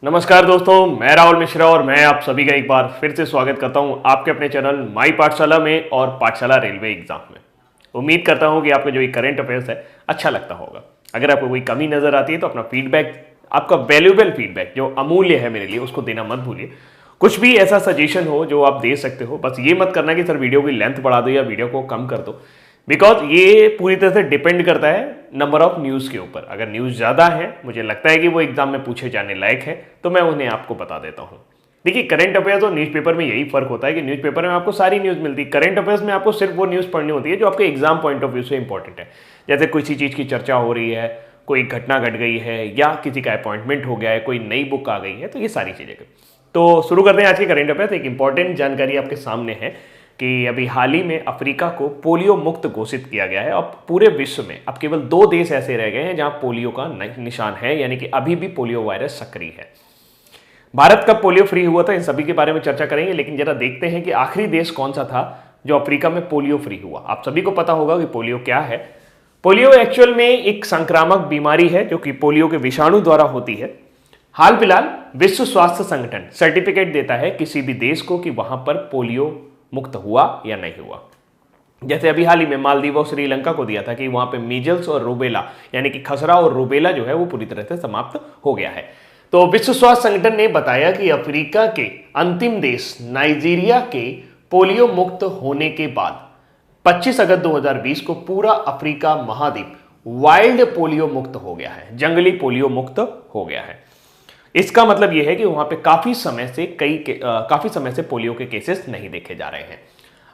नमस्कार दोस्तों, मैं राहुल मिश्रा और मैं आप सभी का एक बार फिर से स्वागत करता हूं आपके अपने चैनल माई पाठशाला में और पाठशाला रेलवे एग्जाम में। उम्मीद करता हूं कि आपको जो ये करंट अफेयर्स है अच्छा लगता होगा। अगर आपको कोई कमी नजर आती है तो अपना फीडबैक, आपका वैल्यूएबल फीडबैक जो अमूल्य है मेरे लिए, उसको देना मत भूलिए। कुछ भी ऐसा सजेशन हो जो आप दे सकते हो, बस ये मत करना कि सर वीडियो की लेंथ बढ़ा दो या वीडियो को कम कर दो, बिकॉज ये पूरी तरह से डिपेंड करता है नंबर ऑफ न्यूज़ के ऊपर। अगर न्यूज़ ज़्यादा है, मुझे लगता है कि वो एग्जाम में पूछे जाने लायक है, तो मैं उन्हें आपको बता देता हूँ। देखिए, करंट अफेयर्स और न्यूज़पेपर में यही फर्क होता है कि न्यूज़पेपर में आपको सारी न्यूज़ मिलती है, करंट अफेयर्स में आपको सिर्फ वो न्यूज़ पढ़नी होती है जो आपके एग्जाम पॉइंट ऑफ व्यू से इंपॉर्टेंट है। जैसे किसी चीज़ की चर्चा हो रही है, कोई घटना घट गई है, या किसी का अपॉइंटमेंट हो गया है, कोई नई बुक आ गई है, तो ये सारी चीज़ें। तो शुरू करते हैं आज के करंट अफेयर्स। एक इंपॉर्टेंट जानकारी आपके सामने है कि अभी हाल ही में अफ्रीका को पोलियो मुक्त घोषित किया गया है। अब पूरे विश्व में अब केवल 2 देश ऐसे रह गए हैं जहां पोलियो का निशान है, यानी कि अभी भी पोलियो वायरस सक्रिय है। भारत कब पोलियो फ्री हुआ था, इन सभी के बारे में चर्चा करेंगे, लेकिन जरा देखते हैं कि आखिरी देश कौन सा था जो अफ्रीका में पोलियो फ्री हुआ। आप सभी को पता होगा कि पोलियो क्या है। पोलियो एक्चुअल में एक संक्रामक बीमारी है जो कि पोलियो के विषाणु द्वारा होती है। हाल फिलहाल विश्व स्वास्थ्य संगठन सर्टिफिकेट देता है किसी भी देश को कि वहां पर पोलियो मुक्त हुआ या नहीं हुआ। जैसे अभी हाल ही में मालदीव और श्रीलंका को दिया था कि वहां पे मीजल्स और रूबेला, यानी कि खसरा और रूबेला जो है वो पूरी तरह से समाप्त हो गया है। तो विश्व स्वास्थ्य संगठन ने बताया कि अफ्रीका के अंतिम देश नाइजीरिया के पोलियो मुक्त होने के बाद 25 अगस्त 2020 को पूरा अफ्रीका महाद्वीप वाइल्ड पोलियो मुक्त हो गया है, जंगली पोलियो मुक्त हो गया है। इसका मतलब यह है कि वहां पे काफी समय से पोलियो के केसेस नहीं देखे जा रहे हैं।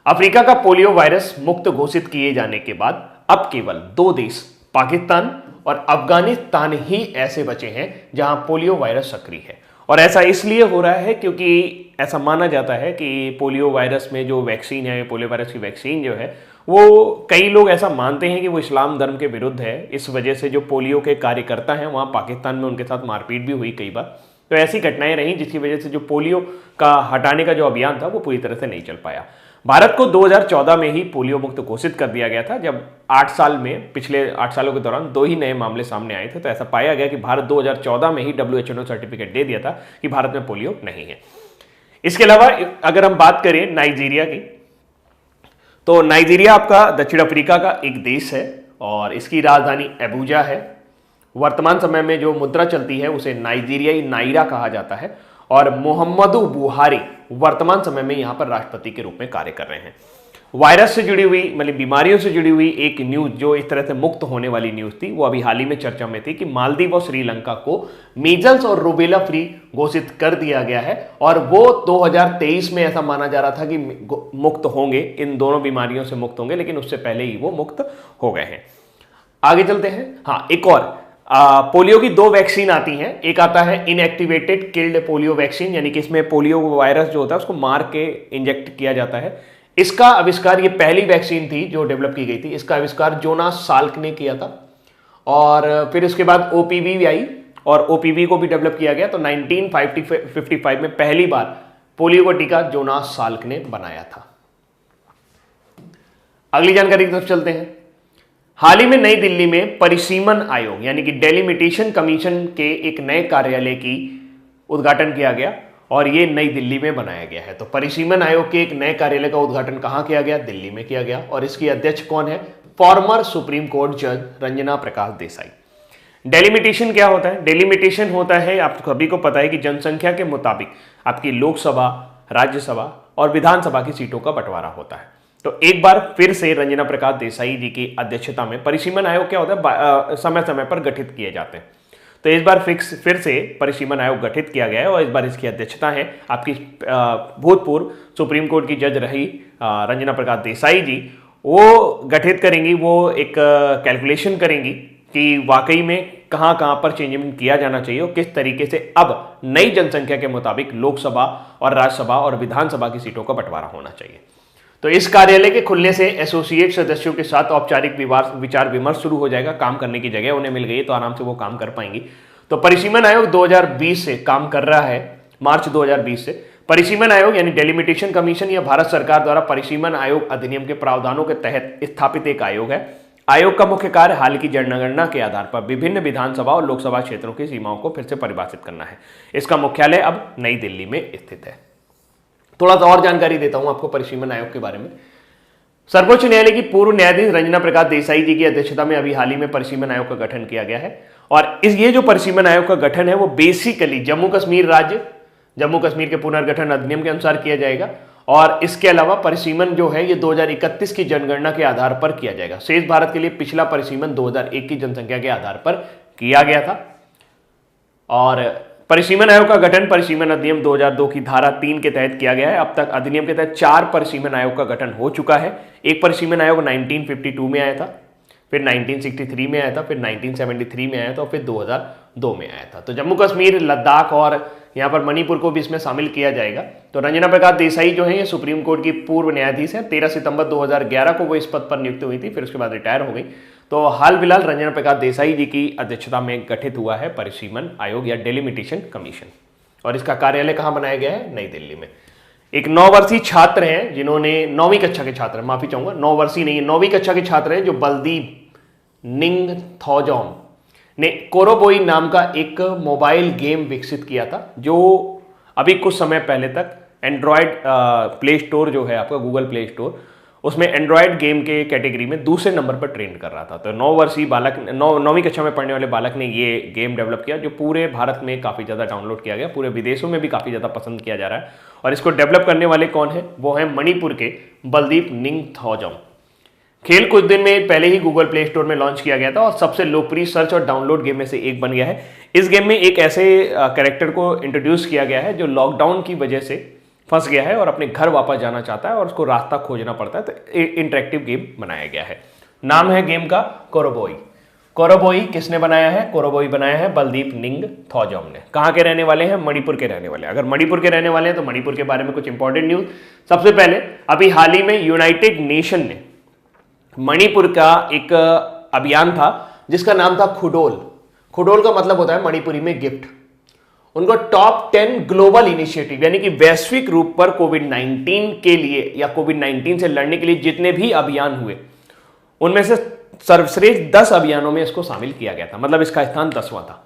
अफ्रीका का पोलियो वायरस मुक्त घोषित किए जाने के बाद अब केवल 2 देश, पाकिस्तान और अफगानिस्तान ही ऐसे बचे हैं जहां पोलियो वायरस सक्रिय है। और ऐसा इसलिए हो रहा है क्योंकि ऐसा माना जाता है कि पोलियो वायरस में जो वैक्सीन है, पोलियो वायरस की वैक्सीन जो है, वो कई लोग ऐसा मानते हैं कि वो इस्लाम धर्म के विरुद्ध है। इस वजह से जो पोलियो के कार्यकर्ता हैं वहाँ पाकिस्तान में, उनके साथ मारपीट भी हुई कई बार। तो ऐसी घटनाएं रहीं जिसकी वजह से जो पोलियो का हटाने का जो अभियान था वो पूरी तरह से नहीं चल पाया। भारत को 2014 में ही पोलियो मुक्त घोषित कर दिया गया था, जब 8 साल में, पिछले 8 सालों के दौरान 2 ही नए मामले सामने आए थे। तो ऐसा पाया गया कि भारत 2014 में ही WHO ने सर्टिफिकेट दे दिया था कि भारत में पोलियो नहीं है। इसके अलावा अगर हम बात करें नाइजीरिया की, तो नाइजीरिया आपका दक्षिण अफ्रीका का एक देश है और इसकी राजधानी अबूजा है। वर्तमान समय में जो मुद्रा चलती है उसे नाइजीरियाई नाइरा कहा जाता है और मुहम्मदू बुहारी वर्तमान समय में यहां पर राष्ट्रपति के रूप में कार्य कर रहे हैं। वायरस से जुड़ी हुई, मतलब बीमारियों से जुड़ी हुई एक न्यूज जो इस तरह से मुक्त होने वाली न्यूज थी, वो अभी हाल ही में चर्चा में थी कि मालदीव और श्रीलंका को मीजल्स और रूबेला फ्री घोषित कर दिया गया है। और वो 2023 में ऐसा माना जा रहा था कि मुक्त होंगे, इन दोनों बीमारियों से मुक्त होंगे, लेकिन उससे पहले ही वो मुक्त हो गए हैं। आगे चलते हैं। हाँ, एक और पोलियो की 2 वैक्सीन आती हैं। एक आता है इनएक्टिवेटेड किल्ड पोलियो वैक्सीन, यानी कि इसमें पोलियो वायरस जो होता है उसको मार के इंजेक्ट किया जाता है। इसका आविष्कार, ये पहली वैक्सीन थी जो डेवलप की गई थी, इसका आविष्कार जोनास साल्क ने किया था। और फिर उसके बाद ओपीवी आई और ओपीवी को भी डेवलप किया गया। तो 1955 में पहली बार पोलियो का टीका जोनास साल्क ने बनाया था। अगली जानकारी की तरफ चलते हैं। हाल ही में नई दिल्ली में परिसीमन आयोग, यानी कि डेलिमिटेशन कमीशन के एक नए कार्यालय की उद्घाटन किया गया और ये नई दिल्ली में बनाया गया है। तो परिसीमन आयोग के एक नए कार्यालय का उद्घाटन कहां किया गया? दिल्ली में किया गया। और इसकी अध्यक्ष कौन है? फॉर्मर सुप्रीम कोर्ट जज रंजना प्रकाश देसाई। डेलिमिटेशन क्या होता है? डेलिमिटेशन होता है, आप सभी को पता है कि जनसंख्या के मुताबिक आपकी लोकसभा, राज्यसभा और विधानसभा की सीटों का बंटवारा होता है। तो एक बार फिर से रंजना प्रकाश देसाई जी की अध्यक्षता में परिसीमन आयोग क्या होता है, समय समय पर गठित किए जाते हैं। तो इस बार फिर से परिसीमन आयोग गठित किया गया है और इस बार इसकी अध्यक्षता है आपकी भूतपूर्व सुप्रीम कोर्ट की जज रही रंजना प्रकाश देसाई जी। वो गठित करेंगी, वो एक कैलकुलेशन करेंगी कि वाकई में कहाँ कहाँ पर चेंजमेंट किया जाना चाहिए और किस तरीके से अब नई जनसंख्या के मुताबिक लोकसभा और राज्यसभा और विधानसभा की सीटों का बंटवारा होना चाहिए। तो इस कार्यालय के खुलने से एसोसिएट सदस्यों के साथ औपचारिक विचार विमर्श शुरू हो जाएगा। काम करने की जगह उन्हें मिल गई तो आराम से वो काम कर पाएंगी। तो परिसीमन आयोग 2020 से काम कर रहा है, मार्च 2020 से। परिसीमन आयोग यानी डेलिमिटेशन कमीशन, या भारत सरकार द्वारा परिसीमन आयोग अधिनियम के प्रावधानों के तहत स्थापित एक आयोग है। आयोग का मुख्य कार्य हाल की जनगणना के आधार पर विभिन्न विधानसभा और लोकसभा क्षेत्रों की सीमाओं को फिर से परिभाषित करना है। इसका मुख्यालय अब नई दिल्ली में स्थित है। थोड़ा सा और जानकारी देता हूं आपको परिसीमन आयोग के बारे में। सर्वोच्च न्यायालय की पूर्व न्यायाधीश रंजना प्रकाश देसाई जी की अध्यक्षता में अभी हाल ही में परिसीमन आयोग का गठन किया गया है। और ये जो परिसीमन आयोग का गठन है वो बेसिकली जम्मू कश्मीर के पुनर्गठन अधिनियम के अनुसार किया जाएगा। और इसके अलावा परिसीमन जो है ये 2031 की जनगणना के आधार पर किया जाएगा। शेष भारत के लिए पिछला परिसीमन 2001 की जनसंख्या के आधार पर किया गया था। और परिसीमन आयोग का गठन परिसीमन अधिनियम 2002 की धारा 3 के तहत किया गया है। अब तक अधिनियम के तहत 4 परिसीमन आयोग का गठन हो चुका है। एक परिसीमन आयोग 1952 में आया था, फिर 1963 में आया था, फिर 1973 में आया था और फिर 2002 में आया था। तो जम्मू कश्मीर, लद्दाख और यहाँ पर मणिपुर को भी इसमें शामिल किया जाएगा। तो रंजना प्रकाश देसाई जो है ये सुप्रीम कोर्ट की पूर्व न्यायाधीश है। 13 सितंबर 2011 को वो इस पद पर नियुक्त हुई थी, फिर उसके बाद रिटायर हो गई। तो हाल फिलहाल रंजना प्रकाश देसाई जी की अध्यक्षता में गठित हुआ है परिसीमन आयोग या डेलिमिटेशन कमीशन। और इसका कार्यालय कहाँ बनाया गया है? नई दिल्ली में। एक 9 वर्षीय छात्र हैं जिन्होंने 9वीं कक्षा के छात्र, माफी चाहूंगा 9 वर्षीय नहीं है, 9वीं कक्षा के छात्र हैं जो बलदीप निंगथौजम ने कोरोबोई नाम का एक मोबाइल गेम विकसित किया था, जो अभी कुछ समय पहले तक एंड्रॉयड प्ले स्टोर जो है आपका गूगल प्ले स्टोर, उसमें एंड्रॉयड गेम के कैटेगरी में दूसरे नंबर पर ट्रेंड कर रहा था। तो 9 वर्षीय बालक, 9वीं कक्षा में पढ़ने वाले बालक ने ये गेम डेवलप किया, जो पूरे भारत में काफ़ी ज़्यादा डाउनलोड किया गया, पूरे विदेशों में भी काफ़ी ज़्यादा पसंद किया जा रहा है। और इसको डेवलप करने वाले कौन है? वो है मणिपुर के बलदीप निंगथौजम। खेल कुछ दिन में पहले ही गूगल प्ले स्टोर में लॉन्च किया गया था और सबसे लोकप्रिय सर्च और डाउनलोड गेम में से एक बन गया है। इस गेम में एक ऐसे कैरेक्टर को इंट्रोड्यूस किया गया है जो लॉकडाउन की वजह से फंस गया है और अपने घर वापस जाना चाहता है और उसको रास्ता खोजना पड़ता है। तो इंटरेक्टिव गेम बनाया गया है। नाम है गेम का कोरोबोई। कोरोबोई किसने बनाया है? कोरोबोई बनाया है बलदीप निंगथौजम ने। कहाँ के रहने वाले हैं? मणिपुर के रहने वाले हैं। अगर मणिपुर के रहने वाले हैं तो मणिपुर के बारे में कुछ इंपॉर्टेंट न्यूज। सबसे पहले अभी हाल ही में यूनाइटेड नेशन ने मणिपुर का एक अभियान था जिसका नाम था खुडोल। खुडोल का मतलब होता है मणिपुरी में गिफ्ट। उनको टॉप 10 ग्लोबल इनिशिएटिव यानी कि वैश्विक रूप पर कोविड-19 के लिए या कोविड-19 से लड़ने के लिए जितने भी अभियान हुए उनमें से सर्वश्रेष्ठ 10 अभियानों में इसको शामिल किया गया था। मतलब इसका स्थान 10वां था।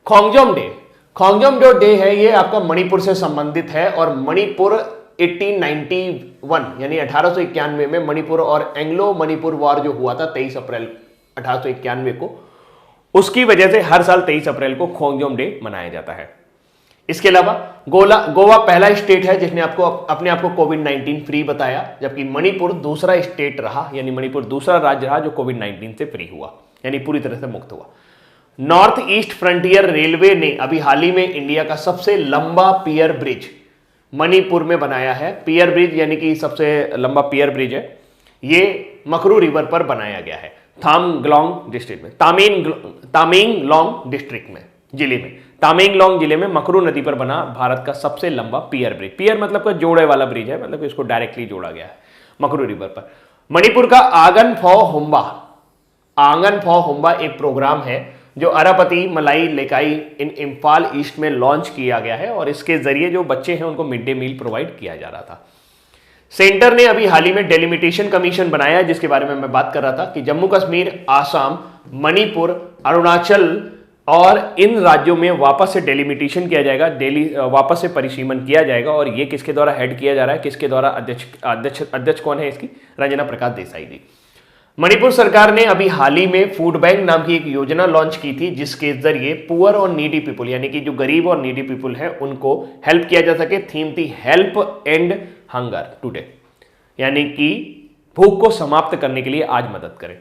खोंगजोम जो डे है ये आपका मणिपुर से संबंधित है और मणिपुर 1891 यानी 1891 में मणिपुर और एंग्लो मणिपुर वॉर जो हुआ था 23 अप्रैल 1891 को, उसकी वजह से हर साल 23 अप्रैल को खोंगजोम डे मनाया जाता है। इसके अलावा गोवा पहला स्टेट है जिसने अपने आप को कोविड-19 फ्री बताया, जबकि मणिपुर दूसरा स्टेट रहा, यानी मणिपुर दूसरा राज्य रहा जो कोविड-19 से फ्री हुआ, यानी पूरी तरह से मुक्त हुआ। नॉर्थ ईस्ट फ्रंटियर रेलवे ने अभी हाल ही में इंडिया का सबसे लंबा पियर ब्रिज मणिपुर में बनाया है। पियर ब्रिज यानी कि सबसे लंबा पियर ब्रिज है, ये मकरू रिवर पर बनाया गया है थामग्लोंग डिस्ट्रिक्ट में, तामेंगलोंग डिस्ट्रिक्ट में, जिले में, तामेंगलोंग जिले में मकरू नदी पर बना भारत का सबसे लंबा पियर ब्रिज। पियर मतलब का जोड़े वाला ब्रिज है, मतलब इसको डायरेक्टली जोड़ा गया है मकरू रिवर पर। मणिपुर का आंगन फॉ हुम्बा एक प्रोग्राम है जो अरापति मलाई लेकाई इन इम्फाल ईस्ट में लॉन्च किया गया है और इसके जरिए जो बच्चे हैं उनको मिड डे मील प्रोवाइड किया जा रहा था। सेंटर ने अभी हाल ही में डेलिमिटेशन कमीशन बनाया है जिसके बारे में मैं बात कर रहा था कि जम्मू कश्मीर, आसाम, मणिपुर, अरुणाचल और इन राज्यों में वापस से डेलिमिटेशन किया जाएगा, वापस से परिसीमन किया जाएगा। और ये किसके द्वारा हेड किया जा रहा है, किसके द्वारा? अध्यक्ष कौन है इसकी? रंजना प्रकाश देसाई जी। मणिपुर सरकार ने अभी हाल ही में फूड बैंक नाम की एक योजना लॉन्च की थी जिसके जरिए पुअर और नीडी पीपुल यानी कि जो गरीब और नीडी पीपुल है उनको हेल्प किया जा सके। थीम थी हेल्प एंड हंगर टुडे, यानी कि भूख को समाप्त करने के लिए आज मदद करें।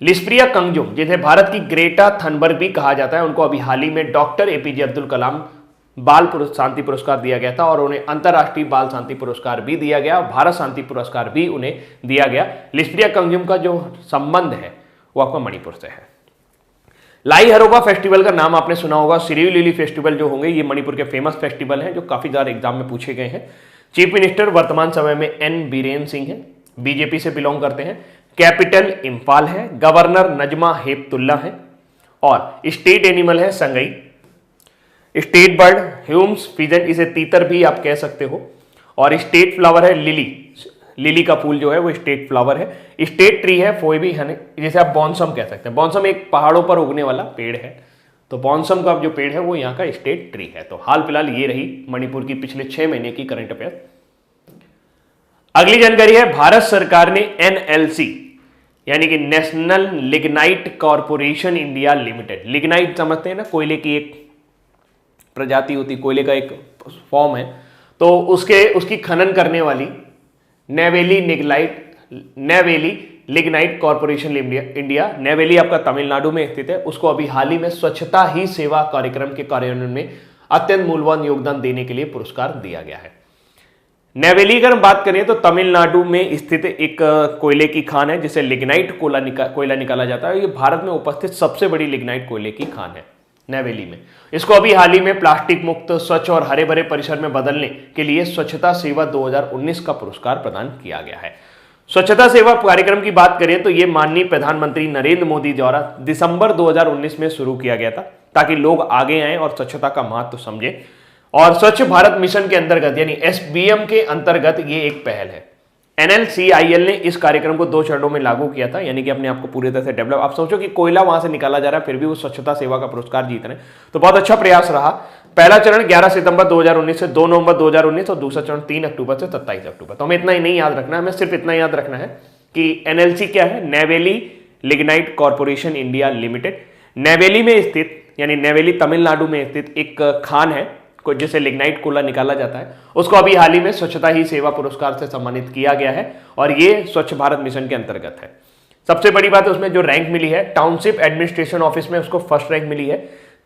लिस्प्रिया कंगजुम जिन्हें भारत की ग्रेटा थनबर्ग भी कहा जाता है, उनको अभी हाल ही में डॉक्टर एपीजे अब्दुल कलाम बाल शांति पुरस्कार दिया गया था और उन्हें अंतर्राष्ट्रीय बाल शांति पुरस्कार भी दिया गया, भारत शांति पुरस्कार भी उन्हें दिया गया। लिस्प्रिया कंगजुम का जो संबंध है वो आपका मणिपुर से है। लाई हरोबा फेस्टिवल का नाम आपने सुना होगा। सिरियू लिली फेस्टिवल जो होंगे ये मणिपुर के फेमस फेस्टिवल हैं जो काफी ज्यादा एग्जाम में पूछे गए हैं। चीफ मिनिस्टर वर्तमान समय में एन बीरेन सिंह है, बीजेपी से बिलोंग करते हैं। कैपिटल इंफाल है, गवर्नर नजमा हेपतुल्ला है और स्टेट एनिमल है Sangai. State bird Hume's pheasant, इसे तीतर भी आप कह सकते हो। और स्टेट फ्लावर है लिली, लिली का फूल जो है वो स्टेट फ्लावर है, स्टेट ट्री है, कोई भी है, जैसे आप बॉन्सम कह सकते हैं। बॉन्सम एक पहाड़ों पर उगने वाला पेड़ है, तो बॉन्सम का जो पेड़ है वो यहाँ का स्टेट ट्री है। तो हाल फिलहाल ये रही मणिपुर की पिछले 6 महीने की करंट अफेयर। अगली जानकारी है, भारत सरकार ने NLC यानी कि national lignite corporation India limited, lignite समझते हैं ना, कोयले की एक प्रजाति होती, कोयले का एक फॉर्म है, तो उसकी खनन करने वाली Neyveli lignite corporation India, Neyveli आपका तमिलनाडु में स्थित है, उसको अभी हाल ही में स्वच्छता ही सेवा कार्यक्रम के कार्यान्वयन में अत्यंत मूल्यवान योगदान देने के लिए पुरस्कार दिया गया है। नेवेली अगर हम बात करें तो तमिलनाडु में स्थित एक कोयले की खान है जिसे लिग्नाइट कोयला निकाला जाता है। ये भारत में उपस्थित सबसे बड़ी लिग्नाइट कोयले की खान है नेवेली में। इसको अभी हाल ही में प्लास्टिक मुक्त, स्वच्छ और हरे भरे परिसर में बदलने के लिए स्वच्छता सेवा 2019 का पुरस्कार प्रदान किया गया है। स्वच्छता सेवा कार्यक्रम की बात करें तो ये माननीय प्रधानमंत्री नरेंद्र मोदी द्वारा दिसंबर 2019 में शुरू किया गया था ताकि लोग आगे आएं और स्वच्छता का महत्व समझें। और स्वच्छ भारत मिशन के अंतर्गत यानी SBM के अंतर्गत ये एक पहल है। NLCIL ने इस कार्यक्रम को 2 चरणों में लागू किया था, यानी कि अपने आप को पूरी तरह से डेवलप। आप सोचो कि कोयला वहां से निकाला जा रहा है, फिर भी वो स्वच्छता सेवा का पुरस्कार जीत रहे हैं, तो बहुत अच्छा प्रयास रहा। पहला चरण 11 सितंबर 2019 से 2 नवंबर 2019 और दूसरा चरण 3 अक्टूबर से 27 अक्टूबर। तो हमें इतना ही नहीं याद रखना है, हमें सिर्फ इतना याद रखना है कि NLC क्या है, Neyveli lignite corporation India limited. Neyveli में स्थित यानी नेवेली तमिलनाडु में स्थित एक खान है जिसे लिग्नाइट कोयला निकाला जाता है, उसको अभी हाल ही में स्वच्छता ही सेवा पुरस्कार से सम्मानित किया गया है और ये स्वच्छ भारत मिशन के अंतर्गत है। सबसे बड़ी बात है उसमें जो रैंक मिली है, टाउनशिप एडमिनिस्ट्रेशन ऑफिस में उसको फर्स्ट रैंक मिली है,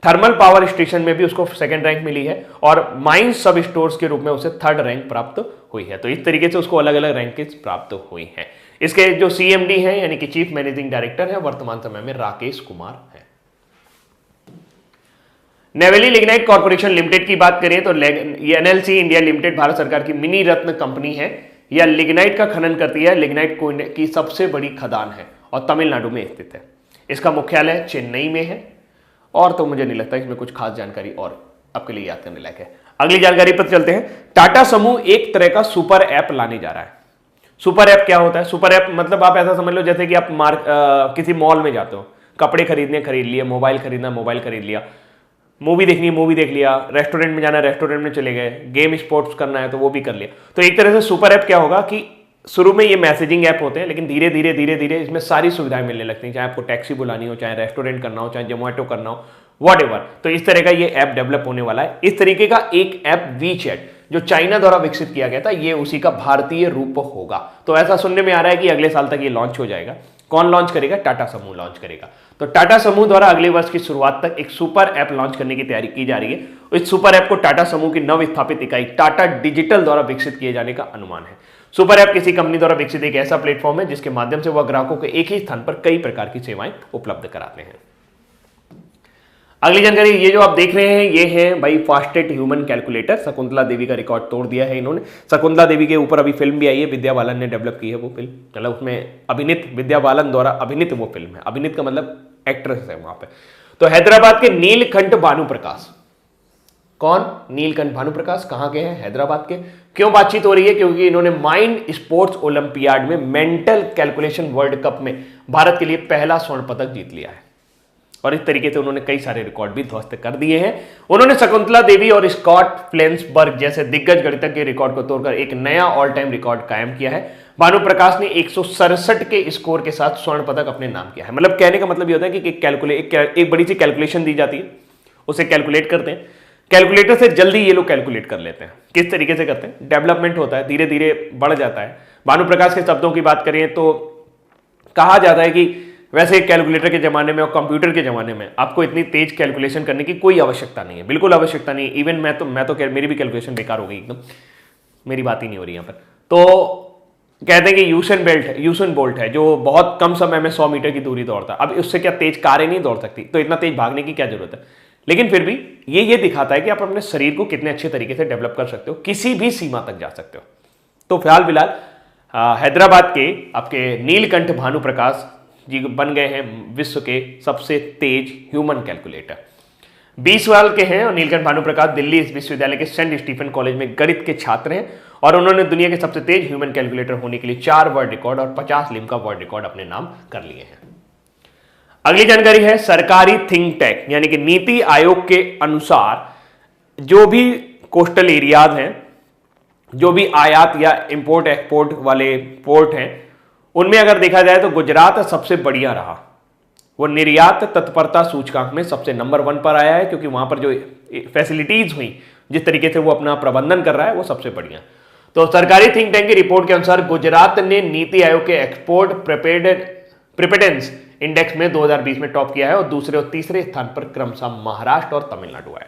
थर्मल पावर स्टेशन में भी उसको सेकंड रैंक मिली है और माइन सब स्टोर्स के रूप में उसे 3rd रैंक प्राप्त हुई है। तो इस तरीके से उसको अलग अलग रैंकेज प्राप्त हुई हैं। इसके जो CMD हैं यानी कि चीफ मैनेजिंग डायरेक्टर है वर्तमान समय में राकेश कुमार है। नेवेली लिग्नाइट कॉर्पोरेशन लिमिटेड की बात करें तो NLC इंडिया लिमिटेड भारत सरकार की मिनी रत्न कंपनी है। यह लिग्नाइट का खनन करती है, लिग्नाइट कोयले की सबसे बड़ी खदान है और तमिलनाडु में स्थित है। इसका मुख्यालय चेन्नई में है और तो मुझे नहीं लगता इसमें कुछ खास जानकारी और आपके लिए याद करने लायक है। अगली जानकारी पर चलते हैं। टाटा समूह एक तरह का सुपर ऐप लाने जा रहा है। सुपर ऐप क्या होता है? सुपर ऐप मतलब आप ऐसा समझ लो जैसे कि आप किसी मॉल में जाते हो, कपड़े खरीदने खरीद लिए, मोबाइल खरीदना मोबाइल खरीद लिया, मूवी देखनी मूवी देख लिया, रेस्टोरेंट में जाना रेस्टोरेंट में चले गए, गेम स्पोर्ट्स करना है तो वो भी कर लिया। तो एक तरह से सुपर ऐप क्या होगा कि शुरू में ये मैसेजिंग ऐप होते हैं लेकिन धीरे धीरे इसमें सारी सुविधाएं मिलने लगती हैं, चाहे आपको टैक्सी बुलानी हो, चाहे रेस्टोरेंट करना हो, चाहे जोमेटो करना हो, व्हाटएवर। तो इस तरह का ये ऐप डेवलप होने वाला है। इस तरीके का एक ऐप वीचैट जो चाइना द्वारा विकसित किया गया था, ये उसी का भारतीय रूप होगा। तो ऐसा सुनने में आ रहा है कि अगले साल तक ये लॉन्च हो जाएगा। कौन लॉन्च करेगा? टाटा समूह लॉन्च करेगा। तो टाटा समूह द्वारा अगले वर्ष की शुरुआत तक एक सुपर ऐप लॉन्च करने की तैयारी की जा रही है। इस सुपर ऐप को टाटा समूह की नव स्थापित इकाई टाटा डिजिटल द्वारा विकसित किए जाने का अनुमान है। सुपर ऐप किसी कंपनी द्वारा विकसित एक ऐसा प्लेटफॉर्म है जिसके माध्यम से वह ग्राहकों को एक ही स्थान पर कई प्रकार की सेवाएं उपलब्ध कराते हैं। अगली जानकारी, ये जो आप देख रहे हैं ये है भाई fastest human calculator. Shakuntala Devi का रिकॉर्ड तोड़ दिया है इन्होंने। शकुंतला देवी के ऊपर अभी फिल्म भी आई है, विद्या बालन ने डेवलप की है वो फिल्म, मतलब उसमें अभिनीत, विद्या बालन द्वारा अभिनीत वो फिल्म है। अभिनीत का मतलब एक्ट्रेस है वहां पे। तो हैदराबाद के नीलकंठ भानुप्रकाश, कौन? नीलकंठ भानुप्रकाश कहां के हैं? हैदराबाद के। क्यों बातचीत हो रही है? क्योंकि इन्होंने माइंड स्पोर्ट्स ओलंपियाड में मेंटल कैलकुलेशन वर्ल्ड कप में भारत के लिए पहला स्वर्ण पदक जीत लिया है और इस तरीके से उन्होंने कई सारे रिकॉर्ड भी ध्वस्त कर दिए हैं। उन्होंने शकुंतला देवी और स्कॉट फ्लेंसबर्ग जैसे दिग्गज गणितज्ञ के रिकॉर्ड को तोड़कर एक नया ऑल टाइम रिकॉर्ड कायम किया है। भानुप्रकाश ने 167 के स्कोर के साथ स्वर्ण पदक अपने नाम किया है। मतलब कहने का मतलब ये होता है कि एक बड़ी सी कैलकुलेशन दी जाती है, उसे कैलकुलेट करते हैं, कैलकुलेटर से जल्दी ये लोग कैलकुलेट कर लेते हैं। किस तरीके से करते हैं? डेवलपमेंट होता है, धीरे धीरे बढ़ जाता है। भानुप्रकाश के शब्दों की बात करें तो कहा जाता है कि वैसे कैलकुलेटर के जमाने में और कंप्यूटर के जमाने में आपको इतनी तेज कैलकुलेशन करने की कोई आवश्यकता नहीं है, बिल्कुल आवश्यकता नहीं है। इवन मैं तो मेरी भी कैलकुलेशन बेकार हो गई एकदम, मेरी बात ही नहीं हो रही यहाँ पर। तो कहते हैं कि यूसेन बोल्ट है जो बहुत कम समय में 100 मीटर की दूरी दौड़ता है। अब उससे क्या तेज कारें नहीं दौड़ सकती, तो इतना तेज भागने की क्या जरूरत है? लेकिन फिर भी ये दिखाता है कि आप अपने शरीर को कितने अच्छे तरीके से डेवलप कर सकते हो, किसी भी सीमा तक जा सकते हो। तो फिलहाल हैदराबाद के आपके नीलकंठ भानुप्रकाश जी बन गए हैं विश्व के सबसे तेज ह्यूमन कैलकुलेटर। 20 साल के हैं और नीलकंठ भानुप्रकाश दिल्ली विश्वविद्यालय के सेंट स्टीफन कॉलेज में गणित के छात्र हैं और उन्होंने दुनिया के सबसे तेज ह्यूमन कैलकुलेटर होने के लिए 4 वर्ल्ड रिकॉर्ड और 50 लिम्का वर्ल्ड रिकॉर्ड अपने नाम कर लिए हैं। अगली जानकारी है सरकारी थिंक टैंक यानी कि नीति आयोग के अनुसार जो भी कोस्टल एरियाज हैं, जो भी आयात या इंपोर्ट एक्सपोर्ट वाले पोर्ट हैं, उनमें अगर देखा जाए तो गुजरात सबसे बढ़िया रहा। वो निर्यात तत्परता सूचकांक में सबसे नंबर 1 पर आया है क्योंकि वहां पर जो फैसिलिटीज हुई, जिस तरीके से वो अपना प्रबंधन कर रहा है, वो सबसे बढ़िया। तो सरकारी थिंक टैंक की रिपोर्ट के अनुसार गुजरात ने नीति आयोग के एक्सपोर्ट प्रिपेरेंस इंडेक्स में 2020 में टॉप किया है और दूसरे और तीसरे स्थान पर क्रमशः महाराष्ट्र और तमिलनाडु आए।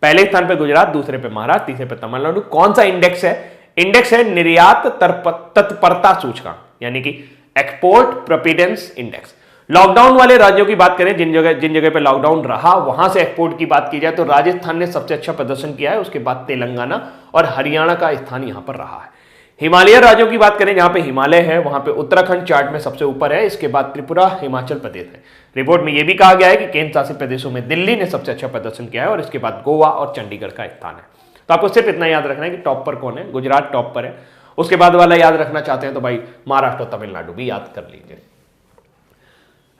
पहले स्थान पर गुजरात, दूसरे पे महाराष्ट्र, तीसरे पे तमिलनाडु। कौन सा इंडेक्स है? इंडेक्स है निर्यात तत्परता सूचकांक यानी कि एक्सपोर्ट प्रेपेरेंस इंडेक्स। लॉकडाउन वाले राज्यों की बात करें, जिन जगह पे लॉकडाउन रहा वहां से एक्सपोर्ट की बात की जाए तो राजस्थान ने सबसे अच्छा प्रदर्शन किया है, उसके बाद तेलंगाना और हरियाणा का स्थान यहां पर रहा है। हिमालय राज्यों की बात करें, जहां पे हिमालय है वहां पे उत्तराखंड चार्ट में सबसे ऊपर है, इसके बाद त्रिपुरा, हिमाचल प्रदेश है। रिपोर्ट में यह भी कहा गया है कि केंद्र शासित प्रदेशों में दिल्ली ने सबसे अच्छा प्रदर्शन किया है और इसके बाद गोवा और चंडीगढ़ का स्थान है। तो आपको सिर्फ इतना याद रखना है कि टॉप पर कौन है। गुजरात टॉप पर है, उसके बाद वाला याद रखना चाहते हैं तो भाई महाराष्ट्र और तमिलनाडु भी याद कर लीजिए।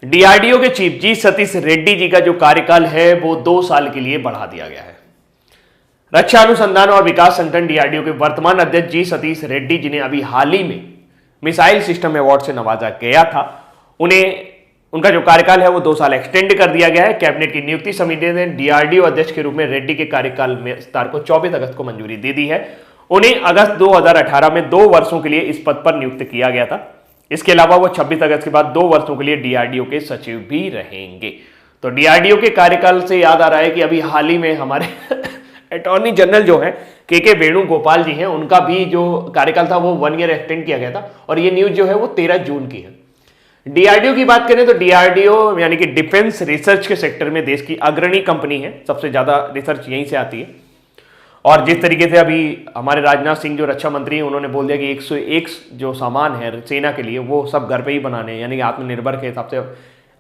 डीआरडीओ के चीफ जी सतीश रेड्डी जी का जो कार्यकाल है वो 2 साल के लिए बढ़ा दिया गया है। रक्षा अनुसंधान और विकास संगठन डीआरडीओ के वर्तमान अध्यक्ष जी सतीश रेड्डी जिन्हें अभी हाल ही में मिसाइल सिस्टम अवार्ड से नवाजा गया था, उनका जो कार्यकाल है वो 2 साल एक्सटेंड कर दिया गया है। कैबिनेट की नियुक्ति समिति ने डीआरडीओ अध्यक्ष के रूप में रेड्डी के कार्यकाल में विस्तार को 24 अगस्त को मंजूरी दे दी है। उन्हें अगस्त 2018 में 2 वर्षों के लिए इस पद पर नियुक्त किया गया था। इसके अलावा वो 26 अगस्त के बाद 2 वर्षों के लिए डीआरडीओ के सचिव भी रहेंगे। तो डीआरडीओ के कार्यकाल से याद आ रहा है कि अभी हाल ही में हमारे अटॉर्नी जनरल जो है के वेणुगोपाल जी हैं, उनका भी जो कार्यकाल था वो 1 ईयर एक्सटेंड किया गया था और ये न्यूज जो है वो 13 जून की है। डीआरडीओ की बात करें तो डीआरडीओ यानी कि डिफेंस रिसर्च के सेक्टर में देश की अग्रणी कंपनी है, सबसे ज्यादा रिसर्च यहीं से आती है। और जिस तरीके से अभी हमारे राजनाथ सिंह जो रक्षा मंत्री हैं उन्होंने बोल दिया कि 101 जो सामान है सेना के लिए वो सब घर पे ही बनाने हैं, यानी कि आत्मनिर्भर के हिसाब से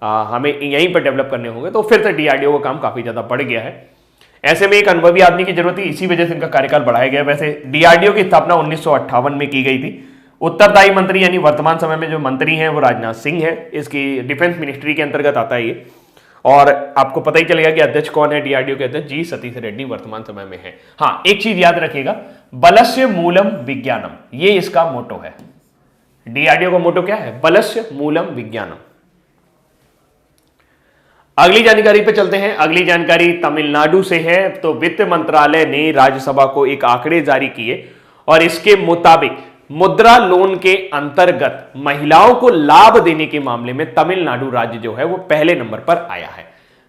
हमें यहीं पर डेवलप करने होंगे, तो फिर से डीआरडीओ का काम काफी ज्यादा बढ़ गया है। ऐसे में एक अनुभवी आदमी की जरूरत थी, इसी वजह से इनका कार्यकाल बढ़ाया गया। वैसे डीआरडीओ की स्थापना 1958 में की गई थी। उत्तरदायी मंत्री यानी वर्तमान समय में जो मंत्री हैं वो राजनाथ सिंह है, इसकी डिफेंस मिनिस्ट्री के अंतर्गत आता है ये। और आपको पता ही चलेगा कि अध्यक्ष कौन है डीआरडीओ के अध्यक्ष जी सतीश रेड्डी वर्तमान समय में है। हाँ, एक चीज याद रखिएगा, बलस्य मूलम विज्ञानम, ये इसका मोटो है। डीआरडीओ का मोटो क्या है? बलस्य मूलम विज्ञानम। अगली जानकारी पे चलते हैं। अगली जानकारी तमिलनाडु से है। तो वित्त मंत्रालय ने राज्यसभा को एक आंकड़े जारी किए और इसके मुताबिक मुद्रा लोन के अंतर्गत महिलाओं को लाभ देने के मामले में तमिलनाडु राज्य जो है वो पहले नंबर पर आया है।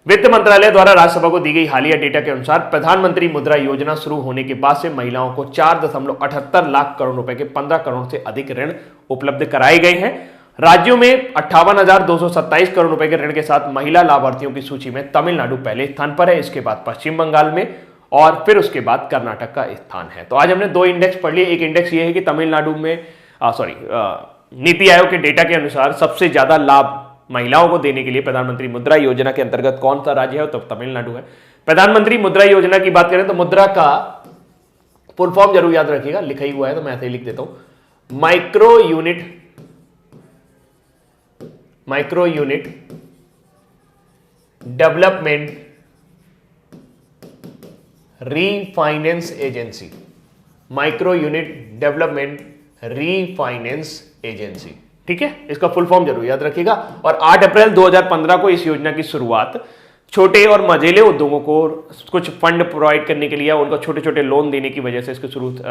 वित्त मंत्रालय द्वारा राज्यसभा को दी गई हालिया डेटा के अनुसार प्रधानमंत्री मुद्रा योजना शुरू होने के बाद से महिलाओं को 4.78 लाख करोड़ रुपए के 15 करोड़ से अधिक ऋण उपलब्ध कराए गए हैं। राज्यों में 58,227 करोड़ रुपए के ऋण के साथ महिला लाभार्थियों की सूची में तमिलनाडु पहले स्थान पर है, इसके बाद पश्चिम बंगाल में और फिर उसके बाद कर्नाटक का स्थान है। तो आज हमने 2 इंडेक्स पढ़ लिए। एक इंडेक्स ये है कि तमिलनाडु में नीति आयोग के डेटा के अनुसार सबसे ज्यादा लाभ महिलाओं को देने के लिए प्रधानमंत्री मुद्रा योजना के अंतर्गत कौन सा राज्य है, तो तमिलनाडु है। प्रधानमंत्री मुद्रा योजना की बात करें तो मुद्रा का फुल फॉर्म जरूर याद रखिएगा, लिखा ही हुआ है तो मैं ऐसे ही लिख देता हूं, micro unit development refinance agency, micro unit development refinance agency. ठीक है, इसका फुल फॉर्म जरूर याद रखिएगा। और 8 अप्रैल 2015 को इस योजना की शुरुआत छोटे और मझेले उद्योगों को कुछ फंड प्रोवाइड करने के लिए, उनको छोटे छोटे लोन देने की वजह से इसको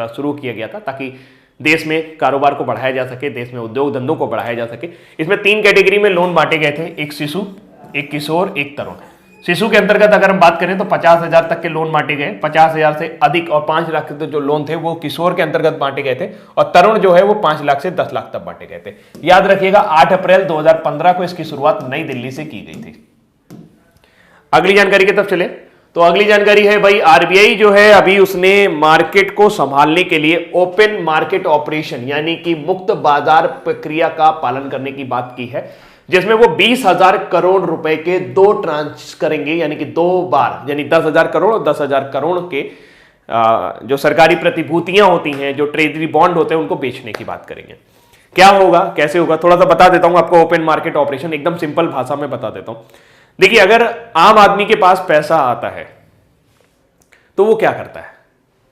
शुरू किया गया था, ताकि देश में कारोबार को बढ़ाया जा सके, देश में उद्योग धंधों को बढ़ाया जा सके। इसमें 3 कैटेगरी में लोन बांटे गए थे, एक शिशु, एक किशोर, एक तरुण। शिशु के अंतर्गत अगर हम बात करें तो 50,000 तक के लोन बांटे गए, 50,000 से अधिक और 5 लाख तक जो लोन थे वो किशोर के अंतर्गत बांटे गए थे, और तरुण जो है वो 5 लाख से 10 लाख तक बांटे गए थे। याद रखिएगा 8 अप्रैल 2015 को इसकी शुरुआत नई दिल्ली से की गई थी। अगली जानकारी की तरफ चले तो अगली जानकारी है भाई, आरबीआई जो है अभी उसने मार्केट को संभालने के लिए ओपन मार्केट ऑपरेशन यानी कि मुक्त बाजार प्रक्रिया का पालन करने की बात की है। जिसमें वो 20,000 करोड़ रुपए के 2 ट्रांच करेंगे, यानी कि 2 बार, यानी 10,000 करोड़ और 10,000 करोड़ के जो सरकारी प्रतिभूतियां होती हैं, जो ट्रेजरी बॉन्ड होते हैं, उनको बेचने की बात करेंगे। क्या होगा, कैसे होगा, थोड़ा सा बता देता हूं आपको। ओपन मार्केट ऑपरेशन एकदम सिंपल भाषा में बता देता हूं। देखिए, अगर आम आदमी के पास पैसा आता है तो वो क्या करता है?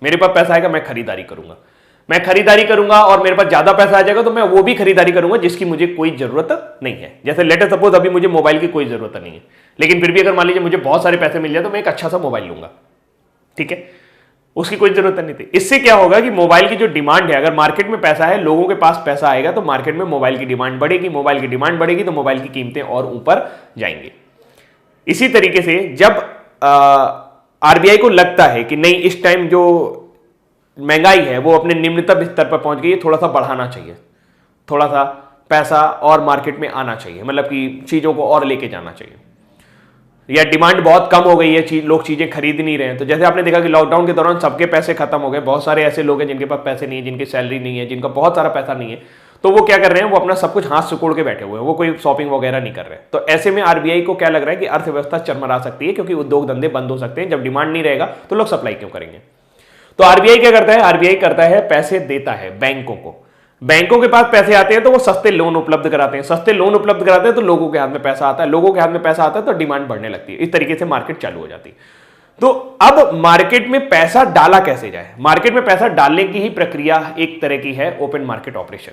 मेरे पास पैसा आएगा, मैं खरीदारी करूंगा और मेरे पास ज्यादा पैसा आ जाएगा तो मैं वो भी खरीदारी करूंगा जिसकी मुझे कोई जरूरत नहीं है। जैसे लेट सपोज अभी मुझे मोबाइल की कोई जरूरत नहीं है, लेकिन फिर भी अगर मान लीजिए मुझे बहुत सारे पैसे मिल जाए तो मैं एक अच्छा सा मोबाइल लूंगा, ठीक है, उसकी कोई जरूरत नहीं थी। इससे क्या होगा कि मोबाइल की जो डिमांड है, अगर मार्केट में पैसा है, लोगों के पास पैसा आएगा तो मार्केट में मोबाइल की डिमांड बढ़ेगी, मोबाइल की डिमांड बढ़ेगी तो मोबाइल की कीमतें और ऊपर जाएंगी। इसी तरीके से जब आरबीआई को लगता है कि नहीं, इस टाइम जो महंगाई है वो अपने निम्नतम स्तर पर पहुंच गई है, थोड़ा सा बढ़ाना चाहिए, थोड़ा सा पैसा और मार्केट में आना चाहिए, मतलब कि चीजों को और लेके जाना चाहिए, या डिमांड बहुत कम हो गई है, लोग चीजें खरीद नहीं रहे हैं। तो जैसे आपने देखा कि लॉकडाउन के दौरान सबके पैसे खत्म हो गए, बहुत सारे ऐसे लोग हैं जिनके पास पैसे नहीं है, जिनकी सैलरी नहीं है, जिनका बहुत सारा पैसा नहीं है, तो वो क्या कर रहे हैं, वो अपना सब कुछ हाथ सिकोड़ के बैठे हुए हैं, वो कोई शॉपिंग वगैरह नहीं कर रहे। तो ऐसे में आरबीआई को क्या लग रहा है कि अर्थव्यवस्था चरमरा सकती है, क्योंकि उद्योग धंधे बंद हो सकते हैं। जब डिमांड नहीं रहेगा तो लोग सप्लाई क्यों करेंगे? तो आरबीआई क्या करता है? आरबीआई करता है, पैसे देता है बैंकों को। बैंकों के पास पैसे आते हैं तो वो सस्ते लोन उपलब्ध कराते हैं, सस्ते लोन उपलब्ध कराते हैं तो लोगों के हाथ में पैसा आता है, लोगों के हाथ में पैसा आता है तो डिमांड बढ़ने लगती है। इस तरीके से मार्केट चालू हो जाती है। तो अब मार्केट में पैसा डाला कैसे जाए? मार्केट में पैसा डालने की ही प्रक्रिया एक तरह की है ओपन मार्केट ऑपरेशन।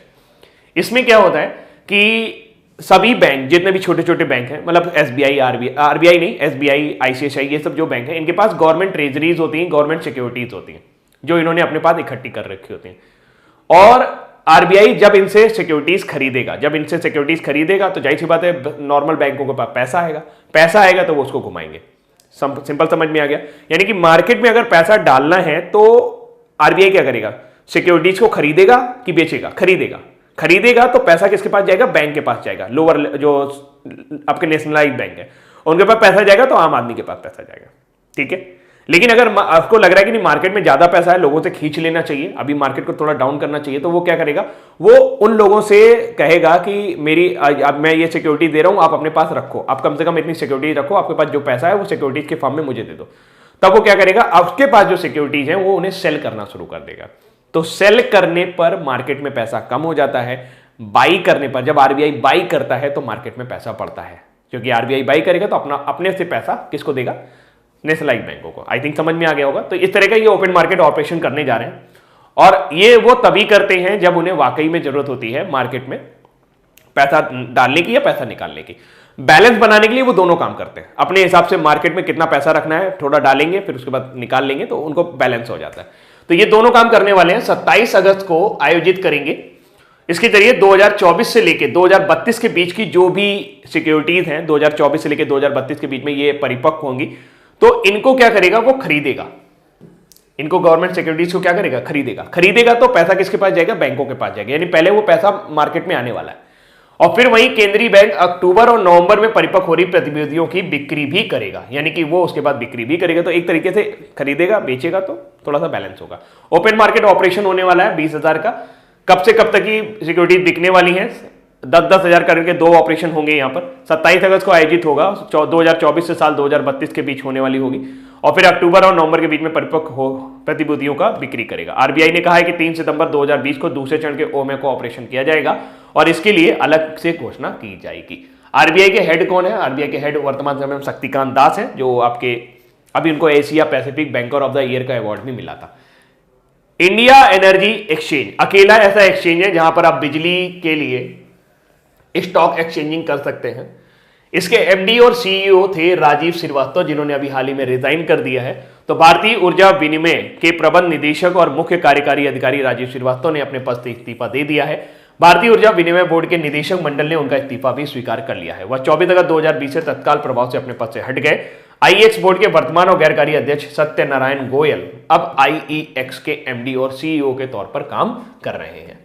इसमें क्या होता है कि सभी बैंक, जितने भी छोटे छोटे बैंक हैं, मतलब एसबीआई, आरबीआई नहीं, एसबीआई, आईसीआईसीआई, ये सब जो बैंक है, इनके पास गवर्नमेंट ट्रेजरीज होती हैं, गवर्नमेंट सिक्योरिटीज होती हैं, जो इन्होंने अपने पास इकट्ठी कर रखी होती हैं। और आरबीआई जब इनसे सिक्योरिटीज खरीदेगा तो जाहिर सी बात है नॉर्मल बैंकों के पास पैसा आएगा तो वो उसको घुमाएंगे। सिंपल समझ में आ गया? यानी कि मार्केट में अगर पैसा डालना है तो आरबीआई क्या करेगा? सिक्योरिटीज को खरीदेगा कि बेचेगा? खरीदेगा तो पैसा किसके पास जाएगा? बैंक के पास जाएगा, लोअर जो आपके नेशनलाइज्ड बैंक है उनके पास पैसा जाएगा, तो आम आदमी के पास पैसा जाएगा, ठीक है। लेकिन अगर आपको लग रहा है कि नहीं, मार्केट में ज्यादा पैसा है, लोगों से खींच लेना चाहिए, अभी मार्केट को थोड़ा डाउन करना चाहिए, तो वो क्या करेगा? वो उन लोगों से कहेगा कि अब मैं ये सिक्योरिटी दे रहा हूं, आप अपने पास रखो, आप कम से कम इतनी सिक्योरिटी रखो, आपके पास जो पैसा है वो सिक्योरिटीज के फॉर्म में मुझे दे दो। तब वो क्या करेगा? आपके पास जो सिक्योरिटीज है वो उन्हें सेल करना शुरू कर देगा। तो सेल करने पर मार्केट में पैसा कम हो जाता है, बाई करने पर, जब आरबीआई बाई करता है तो मार्केट में पैसा बढ़ता है, क्योंकि आरबीआई बाई करेगा तो अपने से पैसा किसको देगा? नेशनलाइज्ड बैंकों को। आई थिंक समझ में आ गया होगा। तो इस तरह का ये ओपन मार्केट ऑपरेशन करने जा रहे हैं, और ये वो तभी करते हैं जब उन्हें वाकई में जरूरत होती है मार्केट में पैसा डालने की या पैसा निकालने की। बैलेंस बनाने के लिए वो दोनों काम करते हैं, अपने हिसाब से मार्केट में कितना पैसा रखना है, थोड़ा डालेंगे फिर उसके बाद निकाल लेंगे, तो उनको बैलेंस हो जाता है। तो ये दोनों काम करने वाले हैं। 27 अगस्त को आयोजित करेंगे। इसके जरिए 2024 से लेकर 2032 के बीच की जो भी सिक्योरिटीज हैं, 2024 से लेकर 2032 के बीच में ये परिपक्व होंगी, तो इनको क्या करेगा? वो खरीदेगा। इनको गवर्नमेंट सिक्योरिटीज को क्या करेगा? खरीदेगा तो पैसा किसके पास जाएगा? बैंकों के पास जाएगा। यानी पहले वो पैसा मार्केट में आने वाला है, और फिर वहीं केंद्रीय बैंक अक्टूबर और नवंबर में परिपक्व हो रही प्रतिभूतियों की बिक्री भी करेगा, यानी कि वो उसके बाद बिक्री भी करेगा। तो एक तरीके से खरीदेगा, बेचेगा, तो थोड़ा सा बैलेंस होगा। ओपन मार्केट ऑपरेशन होने वाला है 20,000 का। कब से कब तक की सिक्योरिटी बिकने वाली है? 10-10 हजार करके 2 ऑपरेशन होंगे यहाँ पर। 27 अगस्त को आयोजित होगा, 2024 से साल 2032 के बीच होने वाली होगी, और फिर अक्टूबर और नवंबर के बीच में परिपक्व हो प्रतिभूतियों का बिक्री करेगा। आरबीआई ने कहा है कि 3 सितंबर 2020 को दूसरे चरण के ओमे को ऑपरेशन किया जाएगा, और इसके लिए अलग से घोषणा की जाएगी। आरबीआई के हेड कौन है? आरबीआई के हेड वर्तमान समय में शक्तिकांत दास है, जो आपके अभी उनको Asia Pacific banker of the year का अवार्ड भी मिला था। इंडिया एनर्जी एक्सचेंज अकेला ऐसा एक्सचेंज है जहां पर आप बिजली के लिए स्टॉक एक्सचेंजिंग कर सकते हैं। इसके एमडी और सीईओ थे राजीव श्रीवास्तव, जिन्होंने अभी हाल ही में रिजाइन कर दिया है। तो भारतीय ऊर्जा विनिमय के प्रबंध निदेशक और मुख्य कार्यकारी अधिकारी राजीव श्रीवास्तव ने अपने पद से इस्तीफा दे दिया है। भारतीय ऊर्जा विनिमय बोर्ड के निदेशक मंडल ने उनका इस्तीफा भी स्वीकार कर लिया है। वह 24 अगस्त 2020 से तत्काल प्रभाव से अपने पद से हट गए। आईईएक्स बोर्ड के वर्तमान और गैरकारी अध्यक्ष सत्यनारायण गोयल अब आईईएक्स के एमडी और सीईओ के तौर पर काम कर रहे हैं।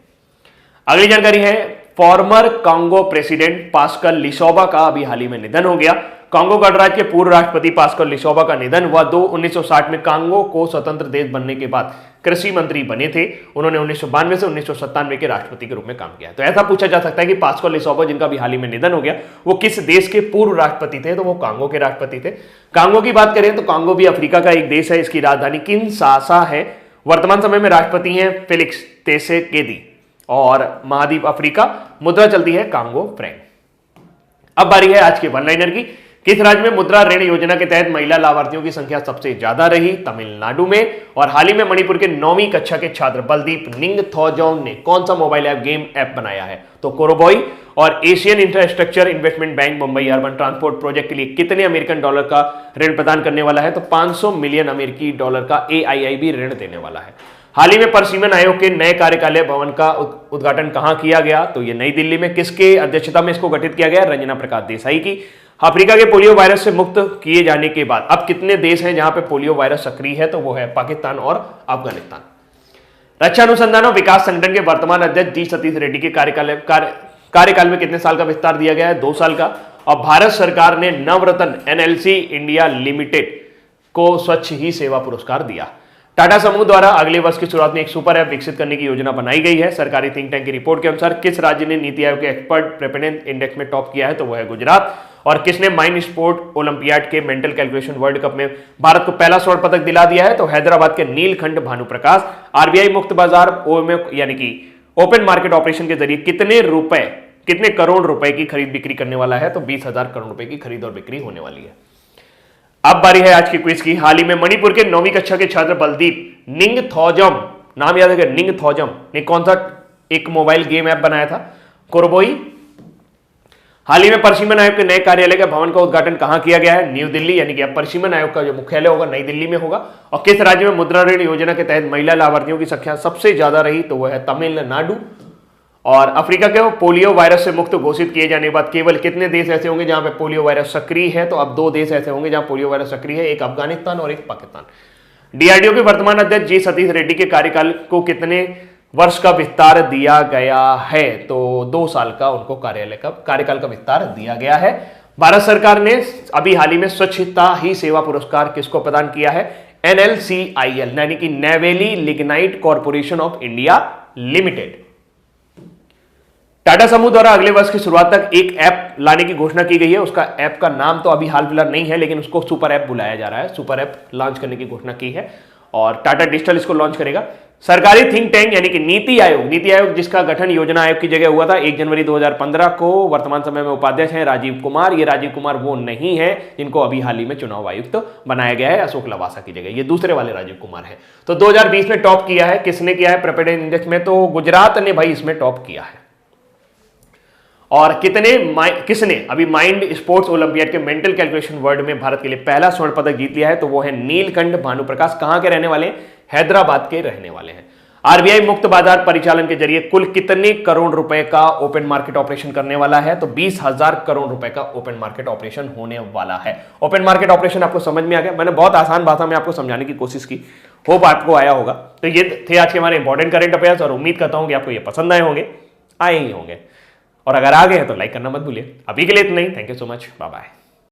अगली जानकारी है, फॉर्मर कांगो प्रेसिडेंट पास्कल लिसोबा का अभी हाल ही में निधन हो गया। कांगो गणराज्य के पूर्व राष्ट्रपति पास्कल लिसोबा का निधन हुआ। 1960 में कांगो को स्वतंत्र देश बनने के बाद कृषि मंत्री बने थे। उन्होंने 1992 से 1997 के राष्ट्रपति के रूप में काम किया। तो ऐसा पूछा जा सकता है कि पास्कल लिसोबा, जिनका भी हाल ही में निधन हो गया, वो किस देश के पूर्व राष्ट्रपति थे? तो वो कांगो के राष्ट्रपति थे। कांगो की बात करें तो कांगो भी अफ्रीका का एक देश है। इसकी राजधानी किनशासा है। वर्तमान समय में राष्ट्रपति हैं फेलिक्स त्शेकेदी और महाद्वीप अफ्रीका। मुद्रा चलती है कांगो फ्रैंक। अब बारी है आज के वन लाइनर की। किस राज्य में मुद्रा ऋण योजना के तहत महिला लाभार्थियों की संख्या सबसे ज्यादा रही? तमिलनाडु में। और हाल ही में मणिपुर के 9वीं कक्षा के छात्र बलदीप निंगथौजोंग ने कौन सा मोबाइल ऐप गेम ऐप बनाया है? तो कोरोबॉय। और Asian infrastructure investment bank Mumbai urban transport project के लिए कितने अमेरिकन डॉलर का ऋण प्रदान करने वाला है? तो 500 मिलियन अमेरिकी डॉलर का AIIB ऋण देने वाला है। हाल ही में परिसीमन आयोग के नए कार्यकालय भवन का उद्घाटन कहां किया गया? तो ये नई दिल्ली में। किसके अध्यक्षता में इसको गठित किया गया? रंजना प्रकाश देसाई की। अफ्रीका के पोलियो वायरस से मुक्त किए जाने के बाद अब कितने देश हैं जहां पे पोलियो वायरस सक्रिय है? तो वो है पाकिस्तान और अफगानिस्तान। रक्षा अनुसंधान और विकास संगठन के वर्तमान अध्यक्ष जी सतीश रेड्डी के कार्यकाल में कितने साल का विस्तार दिया गया है? 2 साल का। और भारत सरकार ने नवरत्न NLC इंडिया लिमिटेड को स्वच्छ ही सेवा पुरस्कार दिया। टाटा समूह द्वारा अगले वर्ष की शुरुआत में एक सुपर ऐप विकसित करने की योजना बनाई गई है। सरकारी थिंक टैंक की रिपोर्ट के अनुसार किस राज्य ने नीति आयोग के एक्सपर्ट प्रेपेरेंस इंडेक्स में टॉप किया है? तो वह है गुजरात। और किसने माइंड स्पोर्ट ओलंपियाड के मेंटल कैलकुलेशन वर्ल्ड कप में भारत को पहला स्वर्ण पदक दिला दिया है? तो हैदराबाद के नीलकंठ भानुप्रकाश। RBI मुक्त बाजार OMF यानी कि ओपन मार्केट ऑपरेशन के जरिए कितने करोड़ रुपए की खरीद बिक्री करने वाला है? तो 20,000 करोड़ रुपए की खरीद और बिक्री होने वाली है। अब बारी है आज की क्विज की। हाल ही में मणिपुर के 9वीं कक्षा के छात्र बलदीप निंगथौजम, नाम याद है, निंगथौजम ने कौन सा एक मोबाइल गेम ऐप बनाया था? कोरोबॉय। हाल ही में परिसीमन आयोग के नए कार्यालय के भवन का उद्घाटन कहां किया गया है? न्यू दिल्ली। यानी कि अब परिसीमन आयोग का जो मुख्यालय होगा नई दिल्ली में होगा। और किस राज्य में मुद्रा ऋण योजना के तहत महिला लाभार्थियों की संख्या सबसे ज्यादा रही? तो वह है तमिलनाडु। और अफ्रीका के पोलियो वायरस से मुक्त घोषित किए जाने के बाद केवल कितने देश ऐसे होंगे जहां पे पोलियो वायरस सक्रिय है? तो अब 2 देश ऐसे होंगे जहां पोलियो वायरस सक्रिय है, एक अफगानिस्तान और एक पाकिस्तान। DRDO के वर्तमान अध्यक्ष जी सतीश रेड्डी के कार्यकाल को कितने वर्ष का विस्तार दिया गया है? तो 2 साल का उनको कार्यकाल का विस्तार दिया गया है। भारत सरकार ने अभी हाल ही में स्वच्छता ही सेवा पुरस्कार किसको प्रदान किया है? NLCIL यानी कि Neyveli lignite corporation of India limited. Tata समूह द्वारा अगले वर्ष की शुरुआत तक एक ऐप लाने की घोषणा की गई है। उसका ऐप का नाम तो अभी हाल फिलहाल नहीं है, लेकिन उसको सुपर ऐप बुलाया जा रहा है। सुपर ऐप लॉन्च करने की घोषणा की है और टाटा डिजिटल इसको लॉन्च करेगा। सरकारी थिंक टैंक यानी कि नीति आयोग जिसका गठन योजना आयोग की जगह हुआ था 1 जनवरी 2015 को, वर्तमान समय में उपाध्यक्ष हैं राजीव कुमार। ये राजीव कुमार वो नहीं है जिनको अभी हाल ही में चुनाव आयुक्त तो बनाया गया है अशोक लवासा की जगह, ये दूसरे वाले राजीव कुमार है। तो 2020 में टॉप किया है, किसने किया है प्रेपेरेंस इंडेक्स में? तो गुजरात ने भाई इसमें टॉप किया है। और किसने अभी माइंड स्पोर्ट्स ओलंपियाड के मेंटल कैलकुलेशन वर्ल्ड में भारत के लिए पहला स्वर्ण पदक जीत लिया है? तो वो है नीलकंठ भानुप्रकाश। कहां के रहने वाले हैं? हैदराबाद के रहने वाले हैं। RBI मुक्त बाजार परिचालन के जरिए कुल कितने करोड़ रुपए का ओपन मार्केट ऑपरेशन करने वाला है? तो 20,000 करोड़ रुपए का ओपन मार्केट ऑपरेशन होने वाला है। ओपन मार्केट ऑपरेशन आपको समझ में आ गया? मैंने बहुत आसान भाषा में आपको समझाने की कोशिश की, होप आपको आया होगा। तो ये थे आज के हमारे इंपॉर्टेंट करंट अफेयर्स और उम्मीद करता हूं कि आपको ये पसंद आए ही होंगे। और अगर आ गए हैं तो लाइक करना मत भूलिए। अभी के लिए इतना ही। Thank you so much. Bye bye.